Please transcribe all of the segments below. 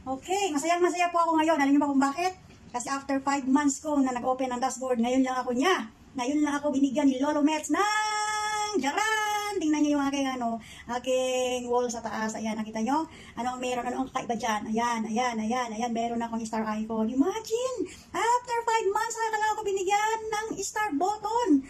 Okay, masayang-masaya po ako ngayon. Alam niyo ba kung bakit? Kasi after 5 months ko na nag-open ang dashboard, ngayon lang ako binigyan ni Lolo Mets ng jaran! Tingnan niyo yung aking wall sa taas. Ayan, nakita niyo? Anong meron? Anong kaiba dyan? Ayan. Meron akong star icon. Imagine! After 5 months, nakakala ako binigyan ng star button.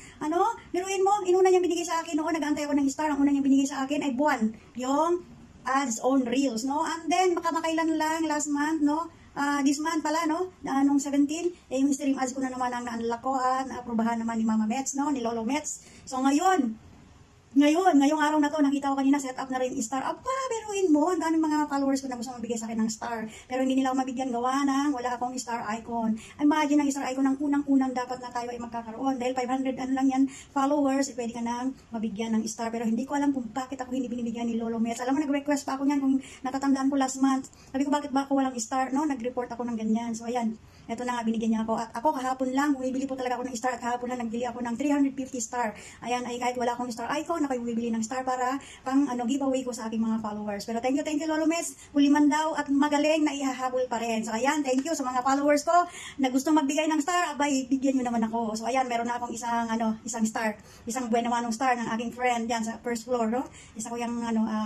Biruin mo, inuna niyang binigay sa akin noon, nag-aantay ako ng star. Ang una niyang binigay sa akin ay buwan. Yung ads on reels, no? And then, makamakailan lang, last month, no? This month pala, no? Nung 17, yung stream ads ko na naman ang na-unlock ko, na-aprobahan naman ni Mama Mets, no? Ni Lolo Mets. So, ngayong araw na to, nakita ko kanina, set up na rin star. Beruin mo, ang daming mga followers ko na gusto mabigay sa akin ng star. Pero hindi nila ako mabigyan gawa ng wala akong star icon. Imagine ang star icon ng unang-unang dapat na tayo ay magkakaroon. Dahil 500 lang yan followers, pwede ka nang mabigyan ng star. Pero hindi ko alam kung bakit ako hindi binibigyan ni Lolo Mets. Alam mo, nag-request pa ako niyan kung natatandaan ko last month. Sabi ko, bakit ba ako walang star, no? Nag-report ako ng ganyan. So, ayan. Ito na nga, binigyan niya ako. At ako kahapon lang, bumibili po talaga ako ng star. At kahapon lang, nagbili ako ng 350 star. Ayan, ay kahit wala akong star icon, ako bumibili ng star para pang giveaway ko sa aking mga followers. Pero thank you Lolo Mets. Huli man daw at magaling na ihahabol pa rin. So ayan, thank you sa mga followers ko na gustong magbigay ng star. Abay, bigyan nyo naman ako. So ayan, meron na akong isang star. Isang buwan naman ng star ng aking friend yan sa first floor, no? Isa ko yung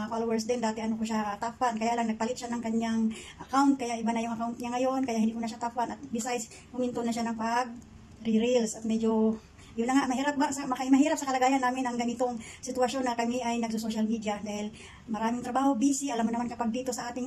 followers din. Dati ko siya top fan. Kaya lang nagpalit siya ng kanyang account. Kaya iba na yung account niya ngayon. Kaya hindi ko na siya top fan. At besides, huminto na siya ng pag-reels. At medyo yun na nga, mahirap sa kalagayan namin ang ganitong sitwasyon na kami ay nagso-social media dahil maraming trabaho, busy. Alam mo naman kapag dito sa ating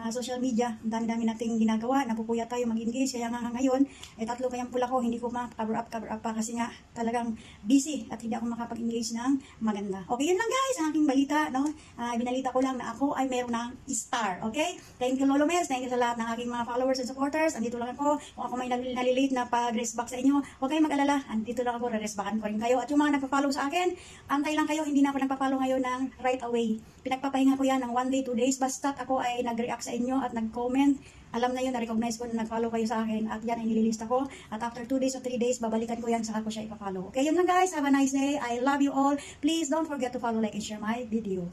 social media, dami-dami nating ginagawa, napupuya tayo mag-engage. Kaya nga ngayon, tatlo kayang pula ko, hindi ko ma-cover up pa kasi nga talagang busy at hindi ako makapag-engage ng maganda. Okay, yun lang guys, ang aking balita, no? Binalita ko lang na ako ay meron ng star, okay? Thank you Lolo Mets, thank you sa lahat ng aking mga followers and supporters. Andito lang ako, kung ako may nalilate na pag-respect sa inyo, huwag kayong mag-alala. Dito lang ako, re-resbakan ko rin kayo. At yung mga nagpa-follow sa akin, antay lang kayo, hindi na ako nagpa-follow ngayon ng right away. Pinagpapahinga ko yan ng 1 day, 2 days, basta't ako ay nag-react sa inyo at nag-comment. Alam na yun, na-recognize ko na nag-follow kayo sa akin at yan ay nililista ko. At after 2 days o 3 days, babalikan ko yan, saka ko siya ipa-follow. Okay, yun lang guys. Have a nice day. I love you all. Please don't forget to follow, like, and share my video.